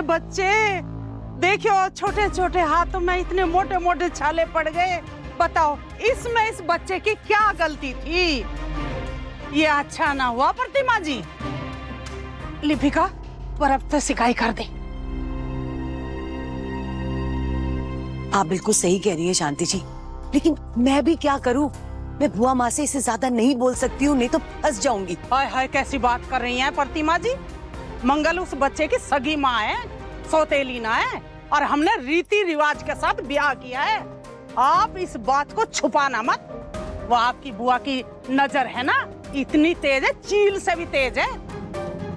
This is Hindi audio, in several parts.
छोटे बच्चे, देखो छोटे छोटे हाथों में इतने मोटे मोटे छाले पड़ गए। बताओ इसमें इस बच्चे की क्या गलती थी? ये अच्छा ना हुआ प्रतिमा जी। लिपिका बर्फ से सिकाई कर दे। आप बिल्कुल सही कह रही है शांति जी, लेकिन मैं भी क्या करूं? मैं बुआ माँ से इससे ज्यादा नहीं बोल सकती हूँ, नहीं तो फंस जाऊंगी। हाय हाय, कैसी बात कर रही हैं प्रतिमा जी? मंगल उस बच्चे की सगी माँ है, सौतेली ना है, और हमने रीति रिवाज के साथ ब्याह किया है। आप इस बात को छुपाना मत। वो आपकी बुआ की नजर है ना, इतनी तेज है, चील से भी तेज है,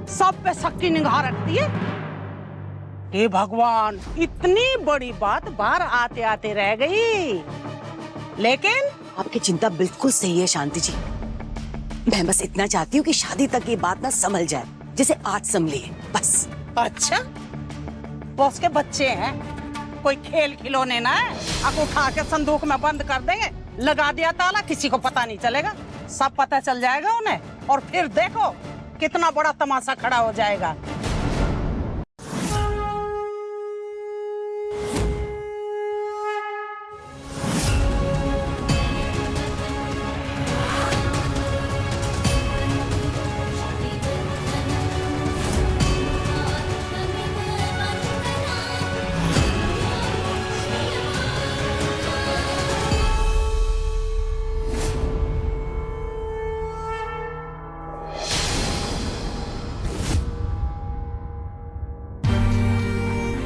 सब पे सबकी निगाह रखती है। हे भगवान, इतनी बड़ी बात बाहर आते आते रह गई। लेकिन आपकी चिंता बिल्कुल सही है शांति जी। मैं बस इतना चाहती हूँ कि शादी तक ये बात ना संभल जाए, जैसे आज संभली है, बस। अच्छा, बॉस के बच्चे हैं, कोई खेल खिलौने ना है। आप उठा के संदूक में बंद कर देंगे, लगा दिया ताला, किसी को पता नहीं चलेगा। सब पता चल जाएगा उन्हें, और फिर देखो कितना बड़ा तमाशा खड़ा हो जाएगा।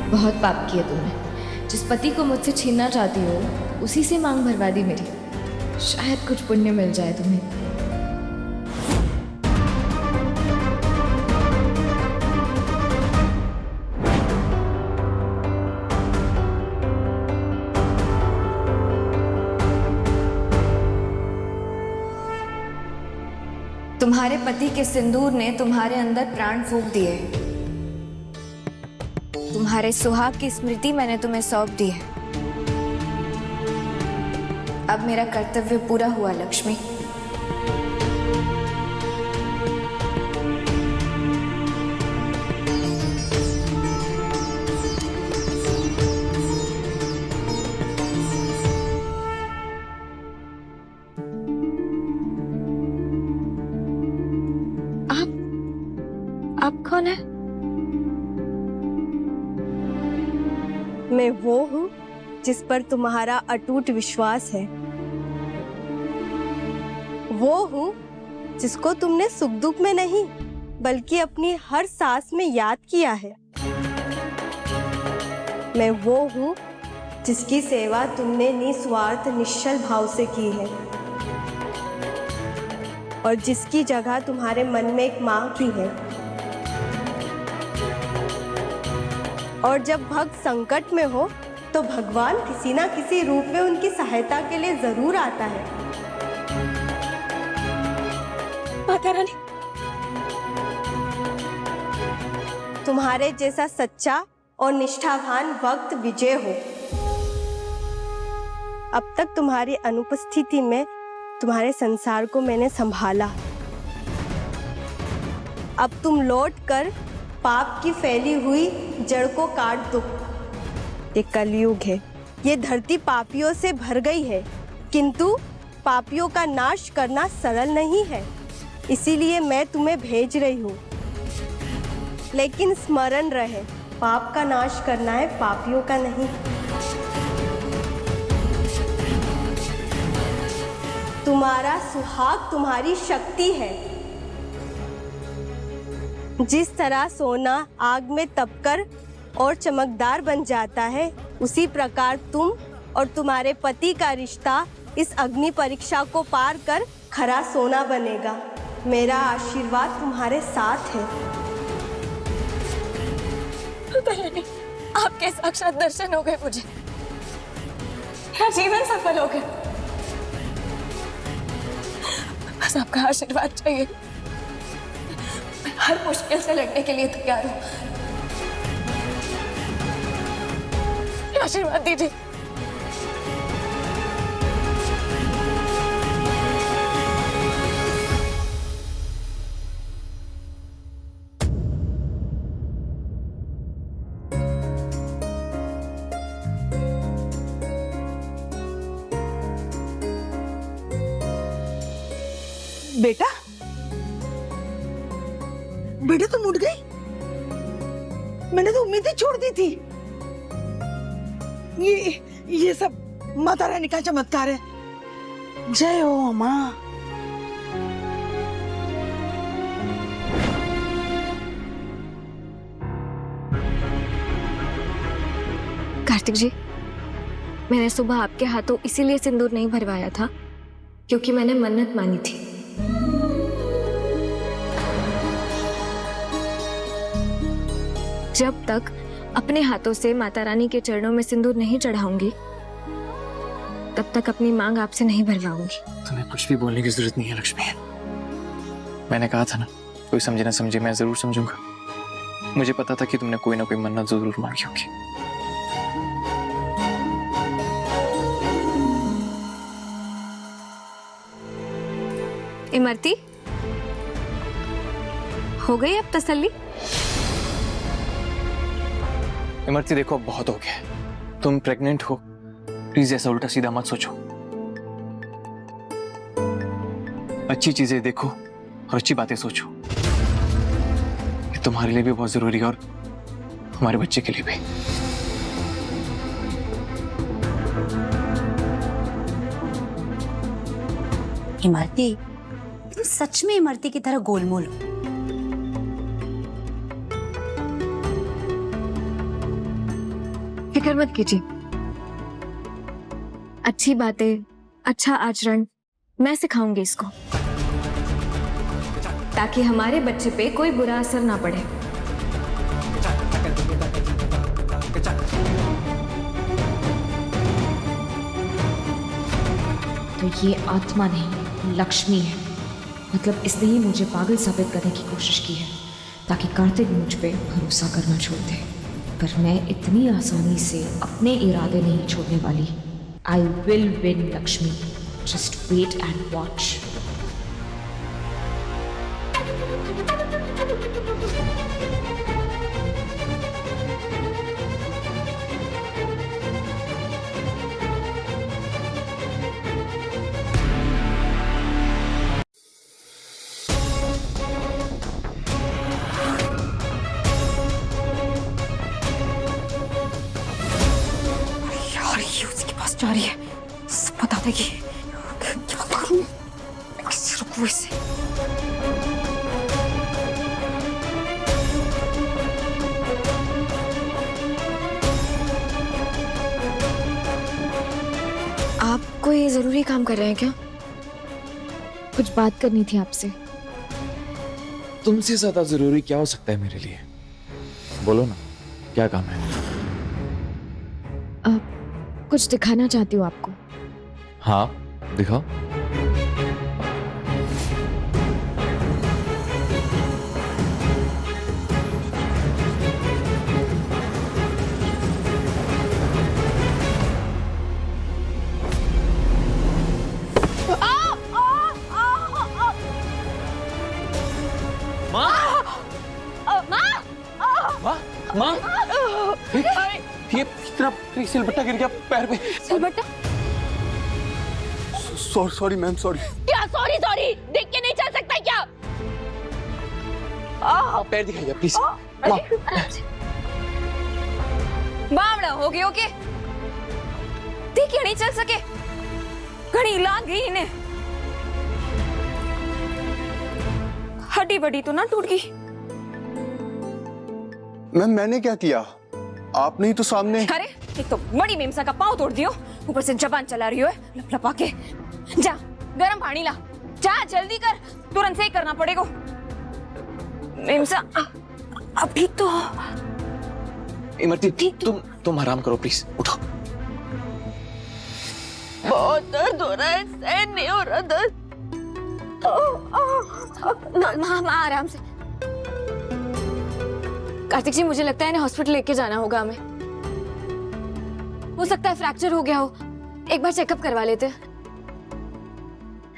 बहुत पाप किया तुमने। जिस पति को मुझसे छीनना चाहती हो उसी से मांग भरवा दी मेरी। शायद कुछ पुण्य मिल जाए तुम्हें। तुम्हारे पति के सिंदूर ने तुम्हारे अंदर प्राण फूंक दिए। तुम्हारे सुहाग की स्मृति मैंने तुम्हें सौंप दी है। अब मेरा कर्तव्य पूरा हुआ लक्ष्मी। आप कौन है? मैं वो हूँ जिस पर तुम्हारा अटूट विश्वास है। वो हूँ जिसको तुमने सुख दुख में नहीं बल्कि अपनी हर सांस में याद किया है। मैं वो हूँ जिसकी सेवा तुमने निस्वार्थ निश्चल भाव से की है और जिसकी जगह तुम्हारे मन में एक माँ की है। और जब भक्त संकट में हो तो भगवान किसी ना किसी रूप में उनकी सहायता के लिए जरूर आता है। माता रानी, तुम्हारे जैसा सच्चा और निष्ठावान भक्त विजय हो। अब तक तुम्हारी अनुपस्थिति में तुम्हारे संसार को मैंने संभाला। अब तुम लौट कर पाप की फैली हुई जड़ को काट दो। ये कलयुग है, ये धरती पापियों से भर गई है, किंतु पापियों का नाश करना सरल नहीं है। इसीलिए मैं तुम्हें भेज रही हूँ। लेकिन स्मरण रहे, पाप का नाश करना है, पापियों का नहीं। तुम्हारा सुहाग तुम्हारी शक्ति है। जिस तरह सोना आग में तपकर और चमकदार बन जाता है, उसी प्रकार तुम और तुम्हारे पति का रिश्ता इस अग्नि परीक्षा को पार कर खरा सोना बनेगा। मेरा आशीर्वाद तुम्हारे साथ है। आपके साक्षात दर्शन हो गए मुझे। मेरा जीवन सफल हो गया। बस आपका आशीर्वाद चाहिए। हर मुश्किल से लड़ने के लिए तैयार हूँ। आशीर्वाद दीजिए। बेटा, बेटा तुम उठ गई? मैंने तो उम्मीद ही छोड़ दी थी। ये सब माता रानी का चमत्कार है। जय हो माँ। कार्तिक जी, मैंने सुबह आपके हाथों इसीलिए सिंदूर नहीं भरवाया था क्योंकि मैंने मन्नत मानी थी। जब तक अपने हाथों से माता रानी के चरणों में सिंदूर नहीं चढ़ाऊंगी तब तक अपनी मांग आपसे नहीं भरवाऊंगी। तुम्हें कुछ भी बोलने की जरूरत नहीं है लक्ष्मी। मैंने कहा था ना, कोई समझे ना समझे मैं जरूर समझूंगा। मुझे पता था कि तुमने कोई ना कोई मन्नत जरूर मांगी होगी। इमरती, हो गई अब तसल्ली? इमरती देखो, अब बहुत हो गया। तुम प्रेग्नेंट हो, प्लीज ऐसा उल्टा सीधा मत सोचो। अच्छी चीजें देखो और अच्छी बातें सोचो। ये तुम्हारे लिए भी बहुत जरूरी है और हमारे बच्चे के लिए भी। इमरती, तुम सच में इमरती की तरह गोलमोल हो। फिक्र मत कीजिए, अच्छी बातें, अच्छा आचरण मैं सिखाऊंगी इसको, ताकि हमारे बच्चे पे कोई बुरा असर ना पड़े। तो ये आत्मा नहीं, लक्ष्मी है। मतलब इसने ही मुझे पागल साबित करने की कोशिश की है ताकि कार्तिक मुझ पे भरोसा करना छोड़ दे। पर मैं इतनी आसानी से अपने इरादे नहीं छोड़ने वाली। I will win, Lakshmi. Just wait and watch. जा रही है, सब बता देगी। क्या करूं? कैसे रुकूं इसे? आप कोई जरूरी काम कर रहे हैं क्या? कुछ बात करनी थी आपसे। तुमसे ज्यादा जरूरी क्या हो सकता है मेरे लिए? बोलो ना, क्या काम है? कुछ दिखाना चाहती हूँ आपको। हाँ, दिखाओ। माँ, ये कितना सिलबट्टा गिर गया पैर पे। सिलबट्टा? Sorry ma'am, sorry. क्या सॉरी? देख के नहीं चल सकता क्या? पैर दिखाइए प्लीज। बावड़ा हो गए ओके? देख के नहीं चल सके? घड़ी लाग गई इन्हें। हड्डी बड़ी तो ना टूट गई? मैम मैंने क्या किया? आपने ही तो सामने। अरे एक तो बड़ी मेमसा का पाँव तोड़ दियो, ऊपर से जबान चला रही हो लपलपा के। जा गरम पानी ला, जा जल्दी कर, तुरंत से करना पड़ेगा। मेमसा अभी तो। इमरती तुम आराम करो प्लीज, उठो। बहुत दर्द हो रहा है, सहन नहीं हो रहा दर्द। माँ आराम से। कार्तिक जी, मुझे लगता है इन्हें हॉस्पिटल लेके जाना होगा हमें। हो सकता है फ्रैक्चर हो गया हो, एक बार चेकअप करवा लेते।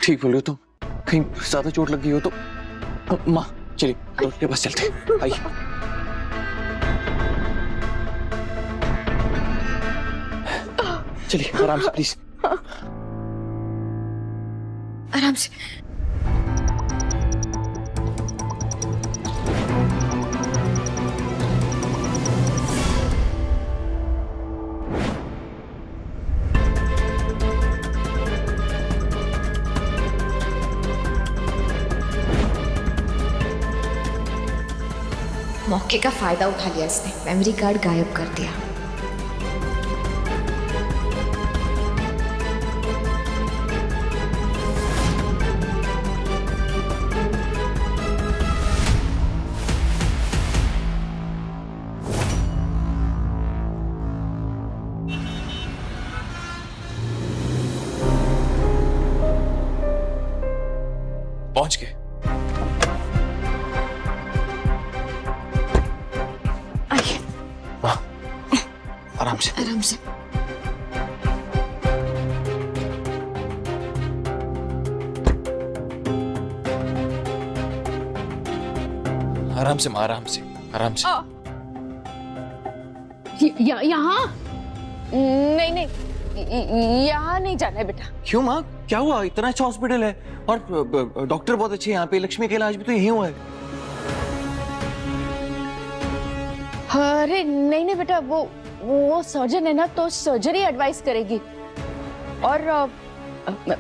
ठीक बोल रहे हो तुम, कहीं ज्यादा चोट लग गई हो तो। माँ चलिए डॉक्टर के पास चलते हैं, आइए। चलिए आराम से प्लीज। आराम से। मौके का फायदा उठा लिया इसने, मेमोरी कार्ड गायब कर दिया। पहुंच गए। आइए, आराम से। आराम से। आराम से माँ, आराम से, आराम से। यहाँ नहीं नहीं, यहाँ नहीं जाना है बेटा। क्यों माँ, क्या हुआ? इतना अच्छा हॉस्पिटल है और डॉक्टर बहुत अच्छे हैं यहाँ पे। लक्ष्मी का इलाज भी तो यही हुआ है। अरे नहीं नहीं बेटा, वो सर्जन है ना, तो सर्जरी एडवाइस करेगी। और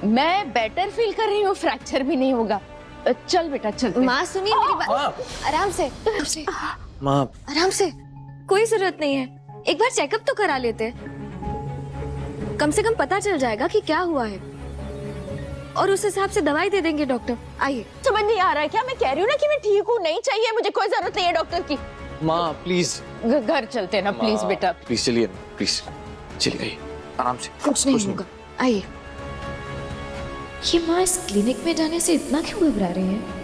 मैं बेटर फील कर रही हूँ, फ्रैक्चर भी नहीं होगा। चल बेटा चल। माँ सुनिए मेरी बात, आराम से, आराम से, माँ आराम से। कोई जरूरत नहीं है, एक बार चेकअप तो करा लेते हैं, कम से कम पता चल जाएगा कि क्या हुआ है, और उस हिसाब से दवाई दे देंगे डॉक्टर। आइए। समझ नहीं आ रहा है क्या? मैं कह रही हूँ ना कि मैं ठीक हूँ, नहीं चाहिए मुझे, कोई जरूरत नहीं है डॉक्टर की। माँ प्लीज घर चलते हैं ना, प्लीज बेटा। प्लीज चलिए, प्लीज चलिए, आराम से। कुछ नहीं होगा, आइए। ये माँ इस क्लिनिक में जाने से इतना क्यों घबरा रही है?